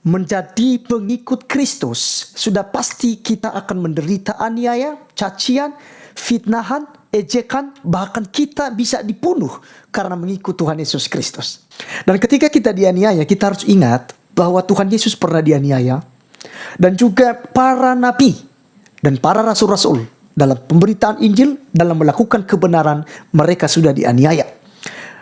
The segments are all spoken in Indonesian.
menjadi pengikut Kristus, sudah pasti kita akan menderita aniaya, cacian, fitnahan, ejekan, bahkan kita bisa dibunuh karena mengikut Tuhan Yesus Kristus. Dan ketika kita dianiaya, kita harus ingat bahwa Tuhan Yesus pernah dianiaya, dan juga para nabi dan para rasul-rasul dalam pemberitaan Injil, dalam melakukan kebenaran, mereka sudah dianiaya.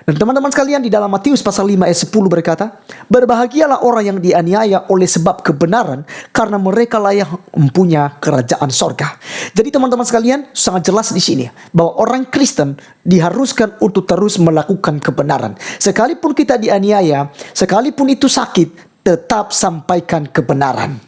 Dan teman-teman sekalian, di dalam Matius pasal 5 ayat 10 berkata, berbahagialah orang yang dianiaya oleh sebab kebenaran, karena mereka lah yang mempunyai kerajaan sorga. Jadi teman-teman sekalian, sangat jelas di sini bahwa orang Kristen diharuskan untuk terus melakukan kebenaran. Sekalipun kita dianiaya, sekalipun itu sakit, tetap sampaikan kebenaran.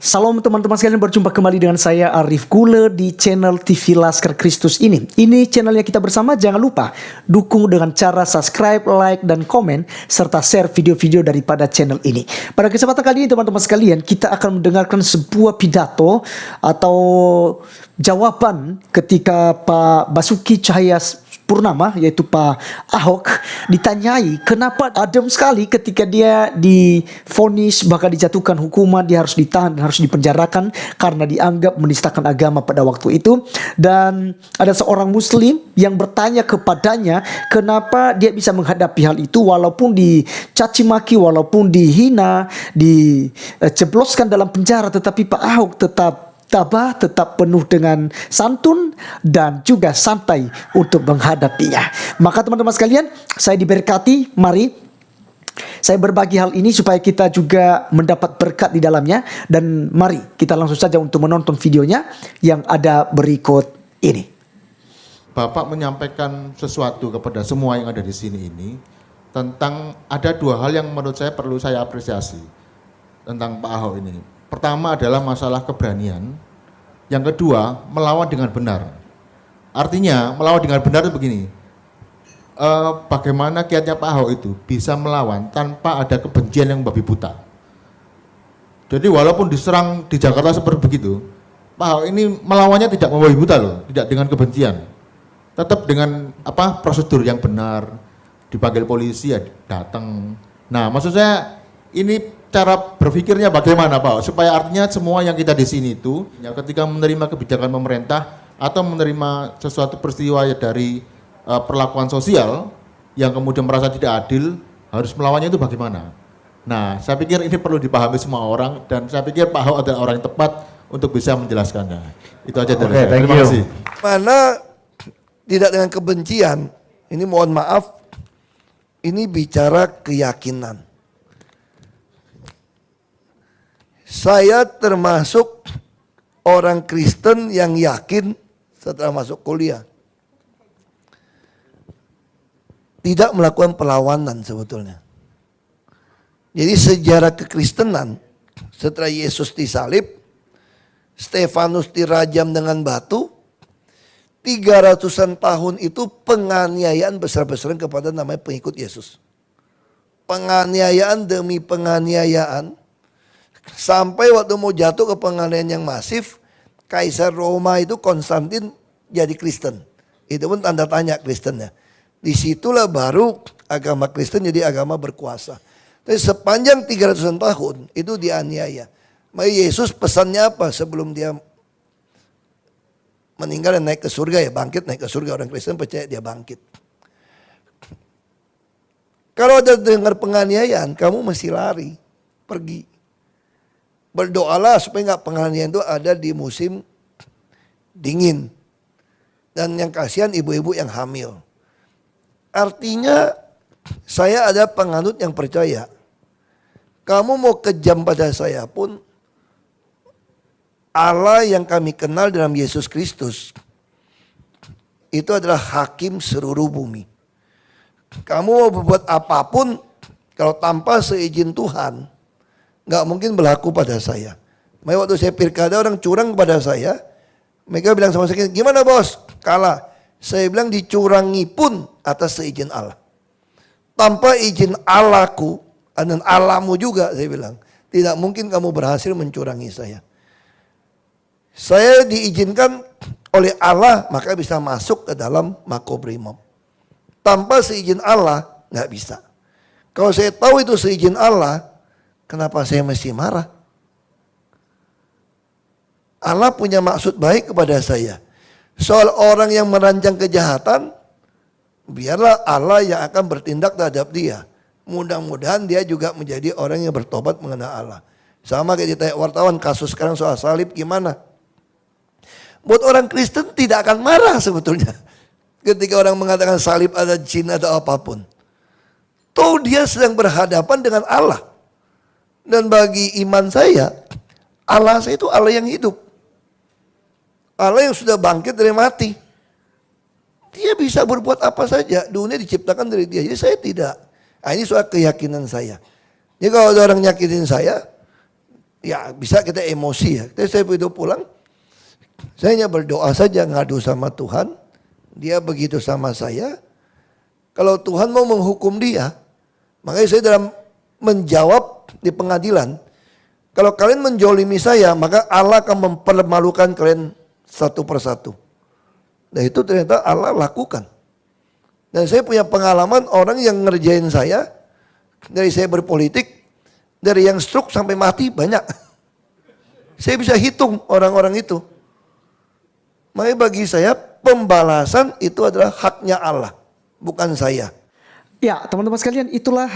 Salam teman-teman sekalian, berjumpa kembali dengan saya Arif Gule di channel TV Laskar Kristus ini. Ini channelnya kita bersama, jangan lupa dukung dengan cara subscribe, like, dan komen, serta share video-video daripada channel ini. Pada kesempatan kali ini teman-teman sekalian, kita akan mendengarkan sebuah pidato atau jawaban ketika Pak Basuki Cahayapurnama, yaitu Pak Ahok, ditanyai kenapa adem sekali ketika dia divonis, bahkan dijatuhkan hukuman, dia harus ditahan dan harus dipenjarakan karena dianggap menistakan agama pada waktu itu. Dan ada seorang muslim yang bertanya kepadanya kenapa dia bisa menghadapi hal itu walaupun dicaci maki, walaupun dihina, dijebloskan dalam penjara, tetapi Pak Ahok tetap tabah, tetap penuh dengan santun dan juga santai untuk menghadapinya. Maka teman-teman sekalian, saya diberkati, mari saya berbagi hal ini supaya kita juga mendapat berkat di dalamnya. Dan mari kita langsung saja untuk menonton videonya yang ada berikut ini. Bapak menyampaikan sesuatu kepada semua yang ada di sini ini tentang ada dua hal yang menurut saya perlu saya apresiasi tentang Pak Ahok ini. Pertama adalah masalah keberanian, yang kedua melawan dengan benar. Artinya melawan dengan benar itu begini, bagaimana kiatnya Pak Ahok itu bisa melawan tanpa ada kebencian yang babi buta. Jadi walaupun diserang di Jakarta seperti begitu, Pak Ahok ini melawannya tidak membabi buta loh, tidak dengan kebencian, tetap dengan prosedur yang benar, dipanggil polisi ya datang. Nah maksud saya ini cara berpikirnya bagaimana Pak, supaya artinya semua yang kita di sini itu ya, ketika menerima kebijakan pemerintah atau menerima sesuatu peristiwa ya, dari perlakuan sosial yang kemudian merasa tidak adil, harus melawannya itu bagaimana. Nah saya pikir ini perlu dipahami semua orang, dan saya pikir Pak Ahok adalah orang yang tepat untuk bisa menjelaskannya. Itu aja dari saya. Terima kasih. Mana tidak dengan kebencian, ini mohon maaf, ini bicara keyakinan. Saya termasuk orang Kristen yang yakin setelah masuk kuliah. Tidak melakukan perlawanan sebetulnya. Jadi sejarah kekristenan setelah Yesus disalib, Stefanus dirajam dengan batu, 300-an tahun itu penganiayaan besar-besaran kepada namanya pengikut Yesus. Penganiayaan demi penganiayaan. Sampai waktu mau jatuh ke penganiayaan yang masif, Kaisar Roma itu Konstantin jadi Kristen. Itu pun tanda tanya Kristennya. Disitulah baru agama Kristen jadi agama berkuasa. Tapi sepanjang 300-an tahun itu dianiaya. Maka Yesus pesannya apa sebelum dia meninggal dan naik ke surga, ya bangkit naik ke surga. Orang Kristen percaya dia bangkit. Kalau ada dengar penganiayaan, kamu mesti lari, pergi. Berdoalah supaya nggak penganiayaan itu ada di musim dingin. Dan yang kasihan ibu-ibu yang hamil. Artinya saya ada penganut yang percaya. Kamu mau kejam pada saya pun, Allah yang kami kenal dalam Yesus Kristus itu adalah hakim seluruh bumi. Kamu mau berbuat apapun, kalau tanpa seizin Tuhan, nggak mungkin berlaku pada saya. Makanya waktu saya pilkada orang curang kepada saya, mereka bilang sama saya, gimana bos? Kalah. Saya bilang dicurangi pun atas seizin Allah. Tanpa izin Allahku, Dan Allahmu juga, saya bilang. Tidak mungkin kamu berhasil mencurangi saya. Saya diizinkan oleh Allah, maka bisa masuk ke dalam Makobrimob. Tanpa seizin Allah, nggak bisa. Kalau saya tahu itu seizin Allah, kenapa saya mesti marah? Allah punya maksud baik kepada saya. Soal orang yang merancang kejahatan, biarlah Allah yang akan bertindak terhadap dia. Mudah-mudahan dia juga menjadi orang yang bertobat mengenal Allah. Sama kayak ditanya wartawan kasus sekarang soal salib gimana? Buat orang Kristen tidak akan marah sebetulnya. Ketika orang mengatakan salib ada jin atau apapun. Tuh dia sedang berhadapan dengan Allah. Dan bagi iman saya, Allah saya itu Allah yang hidup. Allah yang sudah bangkit dari mati. Dia bisa berbuat apa saja. Dunia diciptakan dari dia. Jadi saya tidak. Nah, ini soal keyakinan saya. Jadi kalau ada orang nyakitin saya, ya bisa kita emosi ya. Tapi saya begitu pulang, saya hanya berdoa saja, ngadu sama Tuhan. Dia begitu sama saya. Kalau Tuhan mau menghukum dia, makanya saya dalam menjawab di pengadilan. Kalau kalian menjolimi saya, maka Allah akan mempermalukan kalian satu persatu. Dan itu ternyata Allah lakukan. Dan saya punya pengalaman orang yang ngerjain saya, dari saya berpolitik, dari yang stroke sampai mati banyak. Saya bisa hitung orang-orang itu. Makanya bagi saya pembalasan itu adalah haknya Allah, bukan saya. Ya, teman-teman sekalian, itulah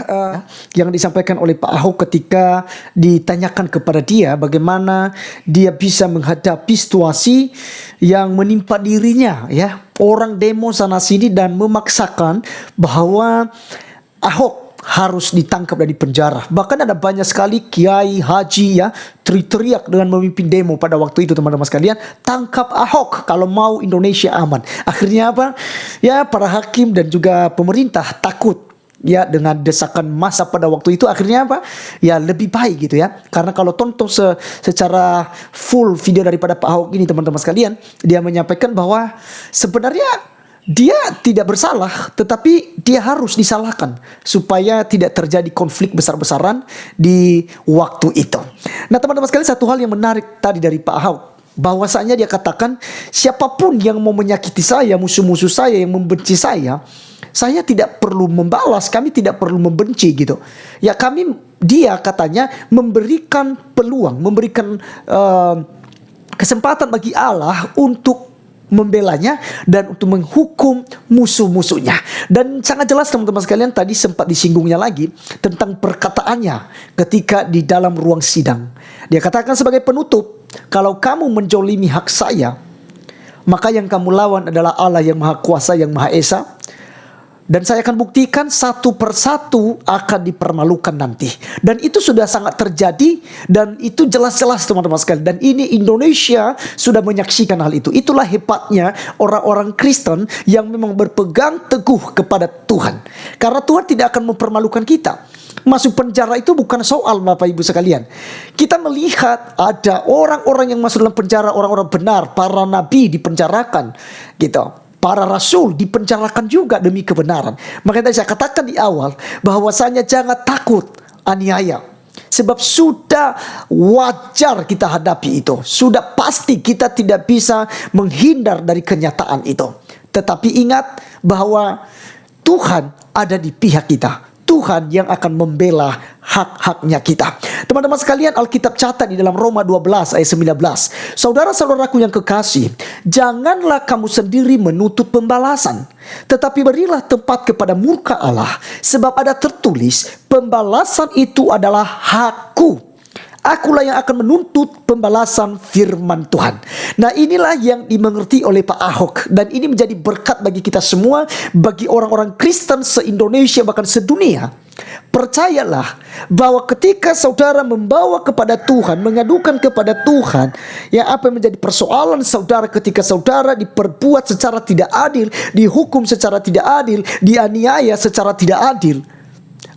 yang disampaikan oleh Pak Ahok ketika ditanyakan kepada dia bagaimana dia bisa menghadapi situasi yang menimpa dirinya, ya. Orang demo sana sini dan memaksakan bahwa Ahok harus ditangkap dan dipenjara. Bahkan ada banyak sekali kiai, haji ya, teriak dengan memimpin demo pada waktu itu, teman-teman sekalian. Tangkap Ahok kalau mau Indonesia aman. Akhirnya apa? Ya, para hakim dan juga pemerintah takut ya dengan desakan massa pada waktu itu. Akhirnya apa? Ya lebih baik gitu ya. Karena kalau tonton secara full video daripada Pak Ahok ini, teman-teman sekalian, dia menyampaikan bahwa sebenarnya dia tidak bersalah, tetapi dia harus disalahkan supaya tidak terjadi konflik besar-besaran di waktu itu. Nah, teman-teman sekalian, satu hal yang menarik tadi dari Pak Ahok, bahwasanya dia katakan siapapun yang mau menyakiti saya, musuh-musuh saya yang membenci saya tidak perlu membalas, kami tidak perlu membenci gitu. Ya dia katanya memberikan peluang, memberikan kesempatan bagi Allah untuk membelanya dan untuk menghukum musuh-musuhnya. Dan sangat jelas teman-teman sekalian, tadi sempat disinggungnya lagi tentang perkataannya ketika di dalam ruang sidang. Dia katakan sebagai penutup, kalau kamu menjolimi hak saya, maka yang kamu lawan adalah Allah yang Maha Kuasa, yang Maha Esa. Dan saya akan buktikan satu persatu akan dipermalukan nanti. Dan itu sudah sangat terjadi. Dan itu jelas-jelas teman-teman sekalian. Dan ini Indonesia sudah menyaksikan hal itu. Itulah hebatnya orang-orang Kristen yang memang berpegang teguh kepada Tuhan. Karena Tuhan tidak akan mempermalukan kita. Masuk penjara itu bukan soal, Bapak Ibu sekalian. Kita melihat ada orang-orang yang masuk dalam penjara, orang-orang benar, para nabi dipenjarakan gitu. Para rasul dipenjarakan juga demi kebenaran. Makanya tadi saya katakan di awal bahwasanya jangan takut aniaya. Sebab sudah wajar kita hadapi itu. Sudah pasti kita tidak bisa menghindar dari kenyataan itu. Tetapi ingat bahwa Tuhan ada di pihak kita. Tuhan yang akan membela hak-haknya kita. Teman-teman sekalian, Alkitab catat di dalam Roma 12 ayat 19. Saudara-saudaraku yang kekasih, janganlah kamu sendiri menuntut pembalasan, tetapi berilah tempat kepada murka Allah. Sebab ada tertulis, pembalasan itu adalah hakku. Akulah yang akan menuntut pembalasan, firman Tuhan. Nah, inilah yang dimengerti oleh Pak Ahok. Dan ini menjadi berkat bagi kita semua, bagi orang-orang Kristen se-Indonesia bahkan sedunia. Percayalah bahwa ketika saudara membawa kepada Tuhan, mengadukan kepada Tuhan, ya apa yang menjadi persoalan saudara ketika saudara diperbuat secara tidak adil, dihukum secara tidak adil, dianiaya secara tidak adil,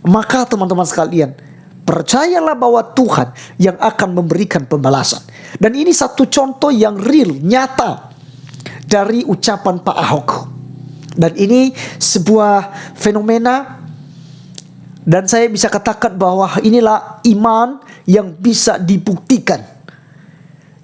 maka teman-teman sekalian, percayalah bahwa Tuhan yang akan memberikan pembalasan. Dan ini satu contoh yang real, nyata dari ucapan Pak Ahok. Dan ini sebuah fenomena Dan saya bisa katakan bahwa inilah iman yang bisa dibuktikan.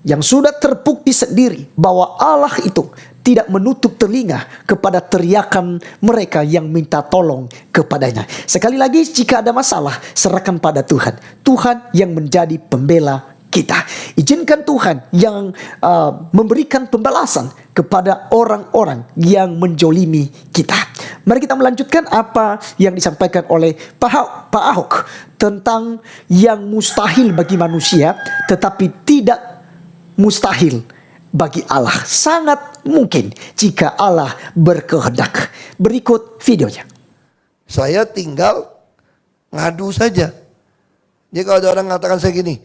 Yang sudah terbukti sendiri bahwa Allah itu tidak menutup telinga kepada teriakan mereka yang minta tolong kepadanya. Sekali lagi, jika ada masalah, serahkan pada Tuhan. Tuhan yang menjadi pembela kita. Izinkan Tuhan yang memberikan pembalasan kepada orang-orang yang menjolimi kita. Mari kita melanjutkan apa yang disampaikan oleh Pak Ahok tentang yang mustahil bagi manusia, tetapi tidak mustahil bagi Allah. Sangat mungkin jika Allah berkehendak. Berikut videonya. Saya tinggal ngadu saja. Jadi kalau ada orang mengatakan saya gini,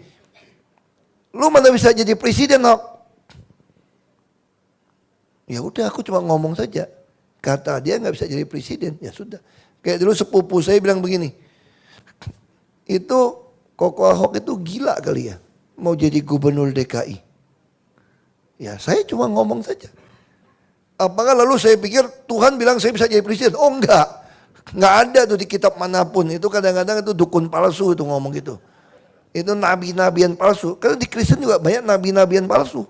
lu mana bisa jadi presiden, Hok? Ya udah, aku cuma ngomong saja. Kata dia nggak bisa jadi presiden, ya sudah. Kayak dulu sepupu saya bilang begini, itu Koko Ahok itu gila kali ya, mau jadi gubernur DKI. Ya saya cuma ngomong saja. Apakah lalu saya pikir Tuhan bilang saya bisa jadi presiden? Oh enggak ada tuh di kitab manapun. Itu kadang-kadang itu dukun palsu itu ngomong gitu. Itu nabi-nabian palsu. Karena di Kristen juga banyak nabi-nabian palsu.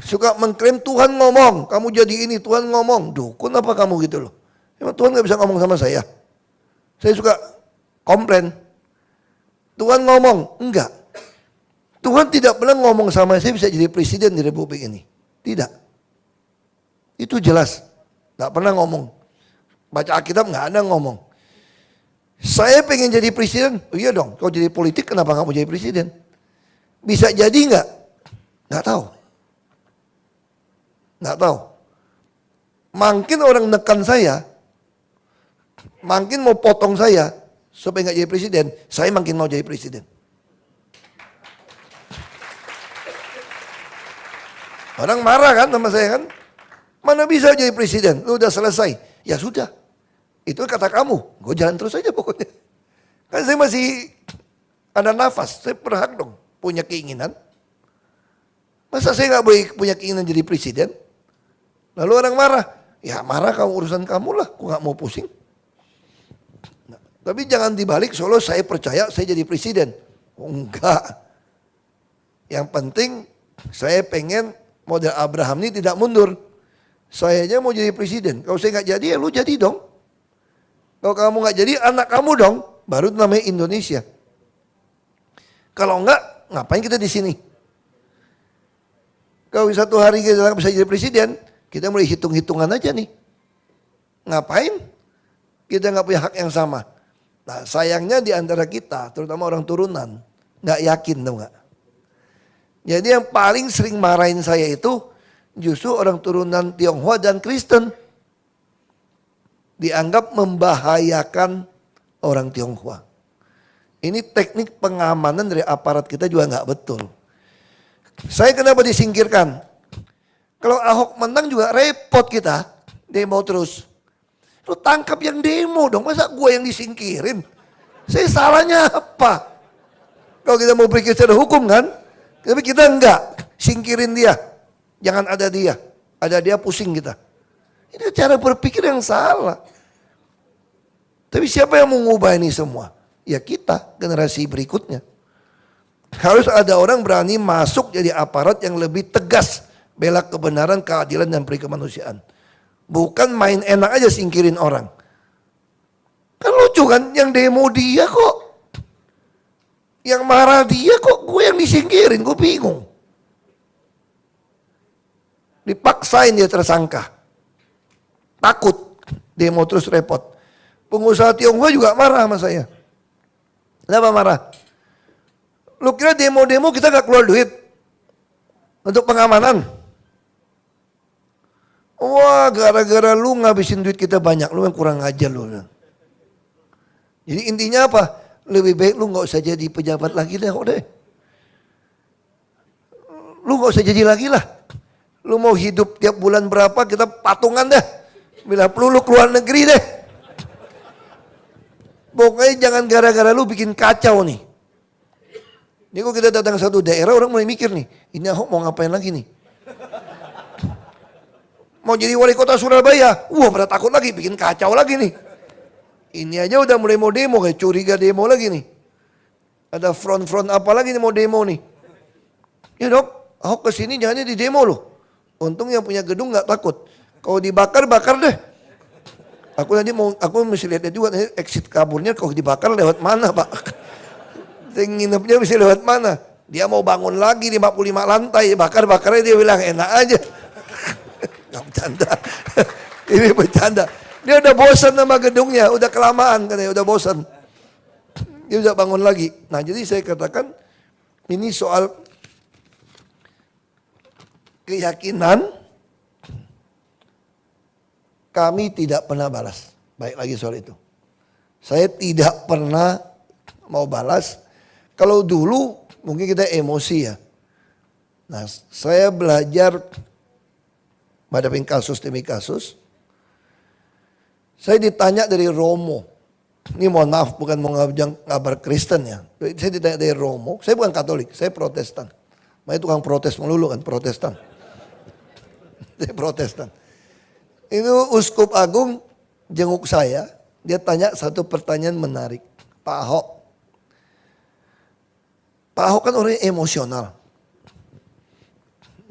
Suka mengklaim Tuhan ngomong, kamu jadi ini, Tuhan ngomong. Dukun apa kamu gitu loh. Emang Tuhan gak bisa ngomong sama saya? Saya suka komplain. Tuhan ngomong, enggak. Tuhan tidak pernah ngomong sama saya bisa jadi presiden di Republik ini. Tidak. Itu jelas. Gak pernah ngomong. Baca Alkitab gak ada ngomong. Saya pengen jadi presiden, oh iya dong. Kalau jadi politik kenapa gak mau jadi presiden? Bisa jadi gak? Gak tahu. Nggak tahu. Makin orang nekan saya, makin mau potong saya supaya nggak jadi presiden, saya makin mau jadi presiden. Orang marah kan sama saya kan? Mana bisa jadi presiden? Lu udah selesai. Ya sudah. Itu kata kamu. Gue jalan terus aja pokoknya. Kan saya masih ada nafas. Saya berhak dong punya keinginan. Masa saya nggak boleh punya keinginan jadi presiden? Lalu orang marah, ya marah kamu urusan kamu lah, aku gak mau pusing. Nah, tapi jangan dibalik soalnya saya percaya saya jadi presiden. Oh, enggak. Yang penting saya pengen model Abraham ini tidak mundur. Saya aja mau jadi presiden. Kalau saya gak jadi ya lu jadi dong. Kalau kamu gak jadi anak kamu dong. Baru itu namanya Indonesia. Kalau enggak, ngapain kita di sini? Kalau satu hari kita bisa jadi presiden, kita mulai hitung-hitungan aja nih. Ngapain? Kita nggak punya hak yang sama. Nah sayangnya di antara kita, terutama orang turunan, nggak yakin tau nggak? Jadi yang paling sering marahin saya itu justru orang turunan Tionghoa dan Kristen. Dianggap membahayakan orang Tionghoa. Ini teknik pengamanan dari aparat kita juga nggak betul. Saya kenapa disingkirkan? Kalau Ahok menang juga repot kita, demo terus. Lu tangkap yang demo dong, masa gue yang disingkirin? Saya salahnya apa? Kalau kita mau berpikir secara hukum kan, tapi kita enggak, singkirin dia. Jangan ada dia pusing kita. Ini cara berpikir yang salah. Tapi siapa yang mengubah ini semua? Ya kita, generasi berikutnya. Harus ada orang berani masuk jadi aparat yang lebih tegas. Bela kebenaran, keadilan, dan peri kemanusiaan. Bukan main enak aja singkirin orang. Kan lucu kan, yang demo dia kok. Yang marah dia kok, gue yang disingkirin, gue bingung. Dipaksain dia tersangka. Takut, demo terus repot. Pengusaha Tionghoa juga marah sama saya. Kenapa marah? Lu kira demo-demo kita gak keluar duit? Untuk pengamanan? Wah, gara-gara lu ngabisin duit kita banyak, lu yang kurang ajar lu. Jadi intinya apa? Lebih baik lu gak usah jadi pejabat lagi deh, kok deh. Lu gak usah jadi lagi lah. Lu mau hidup tiap bulan berapa, kita patungan deh. Bila perlu lu keluar negeri deh. Pokoknya jangan gara-gara lu bikin kacau nih. Ini kok kita datang ke satu daerah, orang mulai mikir nih, ini Ahok mau ngapain lagi nih? Mau jadi wali kota Surabaya, pada takut lagi, bikin kacau lagi nih. Ini aja udah mulai mau demo, kayak curiga demo lagi nih. Ada front-front apa lagi nih mau demo nih. Ya dok, Ahok kesini jangan di demo loh. Untung yang punya gedung nggak takut. Kalau dibakar, bakar deh. Aku mesti lihat juga nih exit kaburnya kalau dibakar lewat mana Pak. Nginepnya bisa lewat mana. Dia mau bangun lagi 55 lantai, bakar-bakarnya dia bilang enak aja. Gak bercanda. Ini bercanda. Dia udah bosan sama gedungnya, udah kelamaan katanya, udah bosan. Dia udah bangun lagi. Nah jadi saya katakan ini soal keyakinan kami tidak pernah balas. Baik lagi soal itu. Saya tidak pernah mau balas. Kalau dulu mungkin kita emosi ya. Nah saya belajar menghadapi kasus demi kasus. Saya ditanya dari Romo. Ini mohon maaf bukan mau ngabar Kristen ya. Saya ditanya dari Romo. Saya bukan Katolik, saya Protestan. Makanya tukang protes melulu kan Protestan. Saya Protestan. Itu Uskup Agung jenguk saya. Dia tanya satu pertanyaan menarik. Pak Ahok. Pak Ahok kan orang emosional.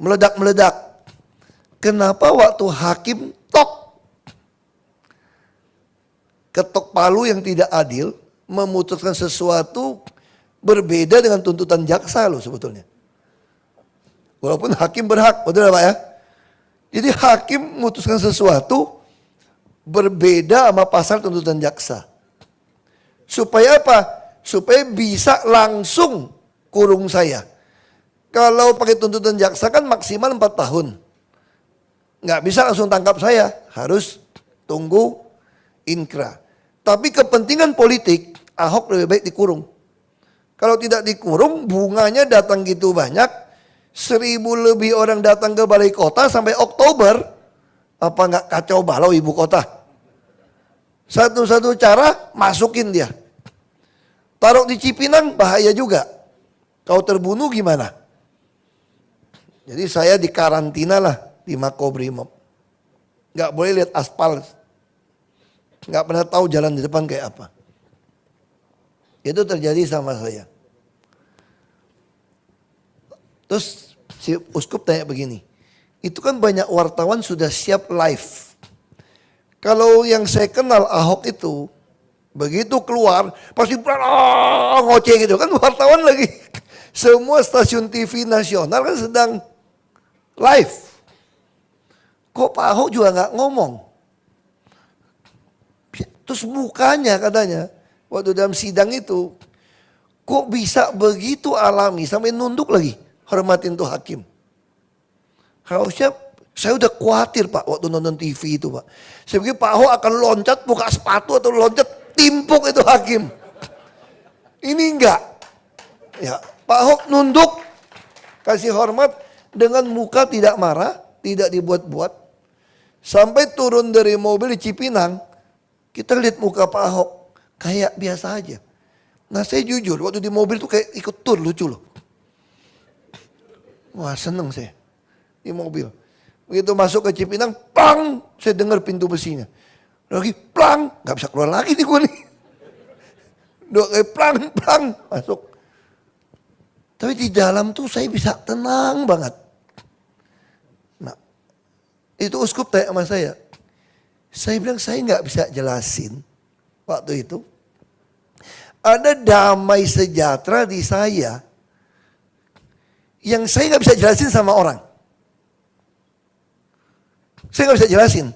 Meledak-meledak. Kenapa waktu hakim ketok palu yang tidak adil memutuskan sesuatu berbeda dengan tuntutan jaksa loh sebetulnya. Walaupun hakim berhak, betul Pak ya? Jadi hakim memutuskan sesuatu berbeda sama pasal tuntutan jaksa. Supaya apa? Supaya bisa langsung kurung saya. Kalau pakai tuntutan jaksa kan maksimal 4 tahun. Nggak bisa langsung tangkap saya, harus tunggu inkra. Tapi kepentingan politik, Ahok lebih baik dikurung. Kalau tidak dikurung, bunganya datang gitu banyak. 1.000 lebih orang datang ke balai kota sampai Oktober. Apa nggak kacau balau ibu kota? Satu-satu cara, masukin dia. Taruh di Cipinang, bahaya juga. Kau terbunuh gimana? Jadi saya dikarantina lah di Makobrimob. Nggak boleh lihat aspal. Nggak pernah tahu jalan di depan kayak apa. Itu terjadi sama saya. Terus si Uskup tanya begini. Itu kan banyak wartawan sudah siap live. Kalau yang saya kenal Ahok itu. Begitu keluar. Pasti ngoceh gitu. Kan wartawan lagi. Semua stasiun TV nasional kan sedang live. Kok Pak Ahok juga nggak ngomong? Terus mukanya katanya, waktu dalam sidang itu, kok bisa begitu alami sampai nunduk lagi, hormatin tuh hakim. Harusnya saya udah khawatir Pak waktu nonton TV itu Pak. Saya pikir Pak Ahok akan loncat buka sepatu atau loncat timpuk itu hakim. Ini enggak. Ya, Pak Ahok nunduk, kasih hormat dengan muka tidak marah, tidak dibuat-buat. Sampai turun dari mobil di Cipinang, kita lihat muka Pak Ahok kayak biasa aja. Nah saya jujur waktu di mobil tuh kayak ikut tur lucu loh. Wah seneng saya di mobil. Begitu masuk ke Cipinang, plang, saya dengar pintu besinya. Lagi plang, nggak bisa keluar lagi nih gue nih. Dua kali plang, plang, masuk. Tapi di dalam tuh saya bisa tenang banget. Nah itu Uskup tanya sama saya. Saya bilang saya nggak bisa jelasin waktu itu. Ada damai sejahtera di saya yang saya nggak bisa jelasin sama orang. Saya nggak bisa jelasin.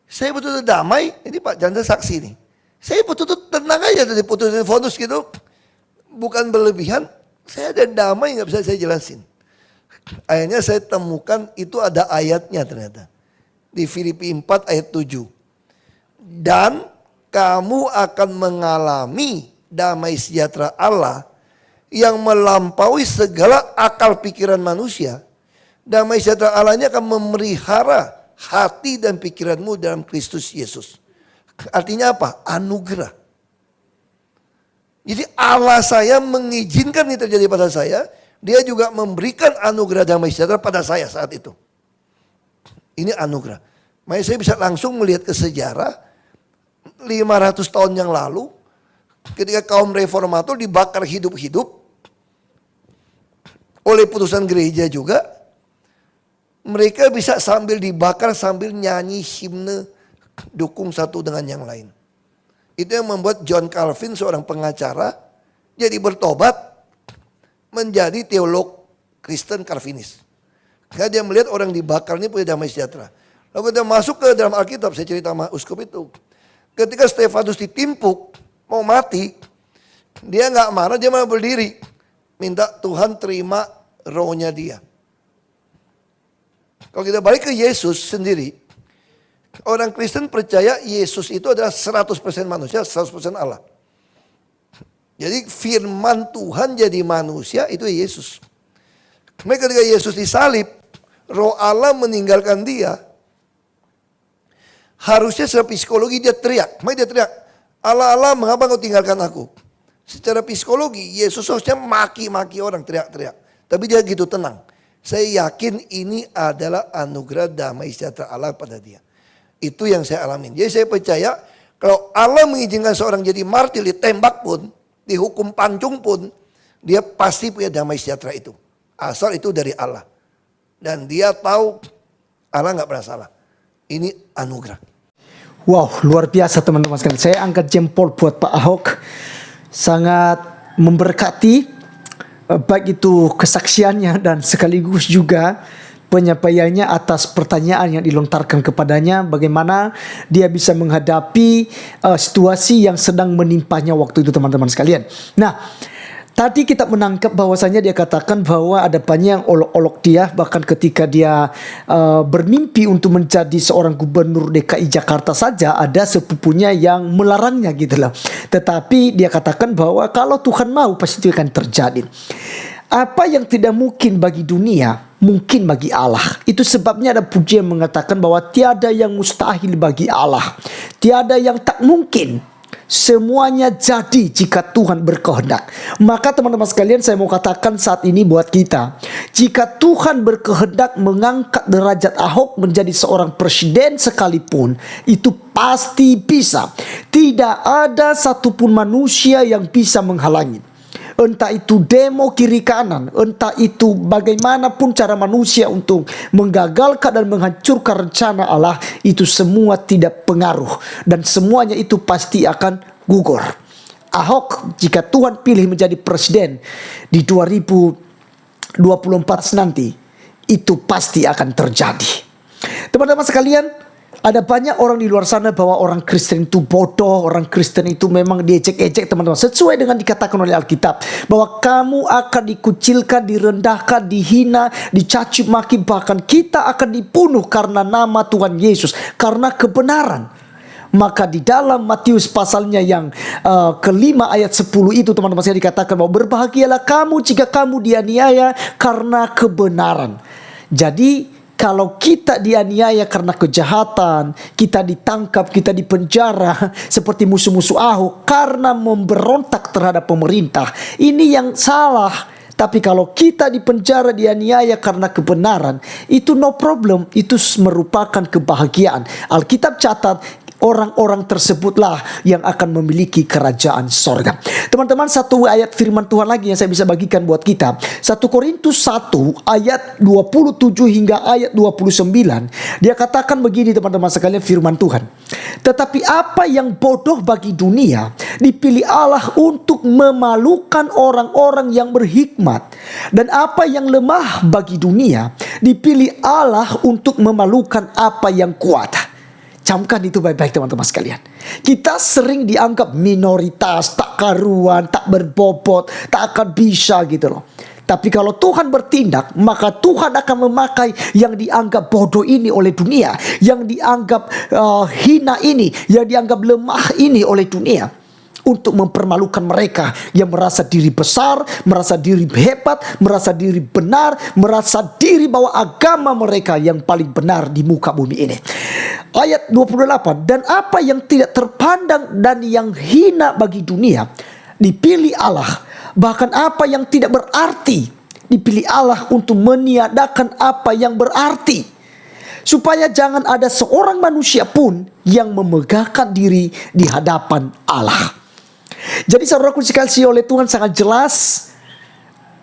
Saya betul-betul damai. Ini Pak Janda saksi nih. Saya betul-betul tenang aja dari putusin vonis gitu. Bukan berlebihan. Saya ada damai nggak bisa saya jelasin. Akhirnya saya temukan itu ada ayatnya ternyata. Di Filipi 4 ayat 7. Dan kamu akan mengalami damai sejahtera Allah yang melampaui segala akal pikiran manusia. Damai sejahtera Allah ini akan memelihara hati dan pikiranmu dalam Kristus Yesus. Artinya apa? Anugerah. Jadi Allah saya mengizinkan ini terjadi pada saya. Dia juga memberikan anugerah damai sejahtera pada saya saat itu. Ini anugerah. Makanya saya bisa langsung melihat ke sejarah. 500 tahun yang lalu, ketika kaum reformator dibakar hidup-hidup oleh putusan gereja juga, mereka bisa sambil dibakar sambil nyanyi himne dukung satu dengan yang lain. Itu yang membuat John Calvin, seorang pengacara, jadi bertobat menjadi teolog Kristen Calvinis. Karena dia melihat orang dibakar ini punya damai sejahtera. Lalu kita masuk ke dalam Alkitab, saya cerita sama uskup itu. Ketika Stefanus ditimpuk, mau mati, dia nggak marah, dia malah berdiri. Minta Tuhan terima rohnya dia. Kalau kita balik ke Yesus sendiri, orang Kristen percaya Yesus itu adalah 100% manusia, 100% Allah. Jadi firman Tuhan jadi manusia itu Yesus. Maka ketika Yesus disalib, roh Allah meninggalkan dia. Harusnya secara psikologi dia teriak. Maka dia teriak, Allah Allah mengapa kau tinggalkan aku? Secara psikologi Yesus harusnya maki-maki orang, teriak-teriak. Tapi dia gitu tenang. Saya yakin ini adalah anugerah damai sejahtera Allah pada dia. Itu yang saya alamin. Jadi saya percaya kalau Allah mengizinkan seorang jadi martir, ditembak pun, dihukum pancung pun, dia pasti punya damai sejahtera itu. Asal itu dari Allah. Dan dia tahu Allah nggak pernah salah. Ini anugerah. Wow, luar biasa teman-teman sekalian. Saya angkat jempol buat Pak Ahok. Sangat memberkati, baik itu kesaksiannya dan sekaligus juga penyampaiannya atas pertanyaan yang dilontarkan kepadanya, bagaimana dia bisa menghadapi situasi yang sedang menimpanya waktu itu teman-teman sekalian. Nah, tadi kita menangkap bahwasanya dia katakan bahwa ada banyak yang olok-olok dia, bahkan ketika dia bermimpi untuk menjadi seorang gubernur DKI Jakarta saja ada sepupunya yang melarangnya gitu loh. Tetapi dia katakan bahwa kalau Tuhan mau pasti itu akan terjadi. Apa yang tidak mungkin bagi dunia, mungkin bagi Allah. Itu sebabnya ada pujian mengatakan bahwa tiada yang mustahil bagi Allah. Tiada yang tak mungkin. Semuanya jadi jika Tuhan berkehendak. Maka teman-teman sekalian, saya mau katakan saat ini buat kita, jika Tuhan berkehendak mengangkat derajat Ahok menjadi seorang presiden sekalipun, itu pasti bisa. Tidak ada satupun manusia yang bisa menghalangi. Entah itu demo kiri kanan, entah itu bagaimanapun cara manusia untuk menggagalkan dan menghancurkan rencana Allah, itu semua tidak pengaruh. Dan semuanya itu pasti akan gugur. Ahok jika Tuhan pilih menjadi presiden di 2024 nanti, itu pasti akan terjadi. Teman-teman sekalian, ada banyak orang di luar sana bahwa orang Kristen itu bodoh, orang Kristen itu memang diejek-ejek teman-teman. Sesuai dengan dikatakan oleh Alkitab, bahwa kamu akan dikucilkan, direndahkan, dihina, dicaci maki, bahkan kita akan dibunuh karena nama Tuhan Yesus, karena kebenaran. Maka di dalam Matius pasalnya yang kelima ayat 10 itu teman-teman saya dikatakan bahwa berbahagialah kamu jika kamu dianiaya karena kebenaran. Jadi kalau kita dianiaya karena kejahatan, kita ditangkap, kita dipenjara seperti musuh-musuh Ahok karena memberontak terhadap pemerintah, ini yang salah. Tapi kalau kita dipenjara, dianiaya karena kebenaran, itu no problem, itu merupakan kebahagiaan. Alkitab catat, orang-orang tersebutlah yang akan memiliki kerajaan sorga. Teman-teman, satu ayat firman Tuhan lagi yang saya bisa bagikan buat kita. 1 Korintus 1 ayat 27 hingga ayat 29. Dia katakan begini teman-teman sekalian, firman Tuhan. Tetapi apa yang bodoh bagi dunia dipilih Allah untuk memalukan orang-orang yang berhikmat. Dan apa yang lemah bagi dunia dipilih Allah untuk memalukan apa yang kuat. Camkan itu baik-baik teman-teman sekalian. Kita sering dianggap minoritas, tak karuan, tak berbobot, tak akan bisa gitu loh. Tapi kalau Tuhan bertindak, maka Tuhan akan memakai yang dianggap bodoh ini oleh dunia, yang dianggap hina ini, yang dianggap lemah ini oleh dunia, untuk mempermalukan mereka yang merasa diri besar, merasa diri hebat, merasa diri benar, merasa diri bahwa agama mereka yang paling benar di muka bumi ini. Ayat 28, dan apa yang tidak terpandang dan yang hina bagi dunia dipilih Allah, bahkan apa yang tidak berarti dipilih Allah untuk meniadakan apa yang berarti, supaya jangan ada seorang manusia pun yang memegahkan diri di hadapan Allah. Jadi saudaraku dikasihi oleh Tuhan, sangat jelas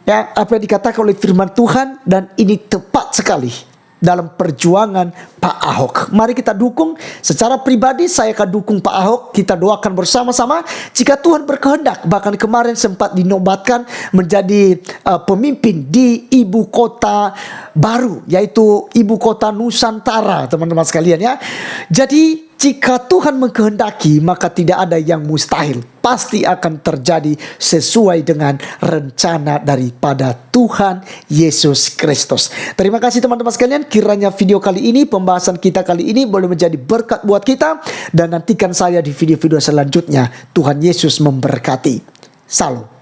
ya apa yang dikatakan oleh firman Tuhan, dan ini tepat sekali dalam perjuangan Pak Ahok. Mari kita dukung. Secara pribadi saya akan dukung Pak Ahok. Kita doakan bersama-sama jika Tuhan berkehendak. Bahkan kemarin sempat dinobatkan menjadi pemimpin di ibu kota baru, yaitu ibu kota Nusantara, teman-teman sekalian ya. Jadi jika Tuhan mengkehendaki, maka tidak ada yang mustahil. Pasti akan terjadi sesuai dengan rencana daripada Tuhan Yesus Kristus. Terima kasih teman-teman sekalian. Kiranya video kali ini, pembahasan kita kali ini boleh menjadi berkat buat kita. Dan nantikan saya di video-video selanjutnya. Tuhan Yesus memberkati. Salam.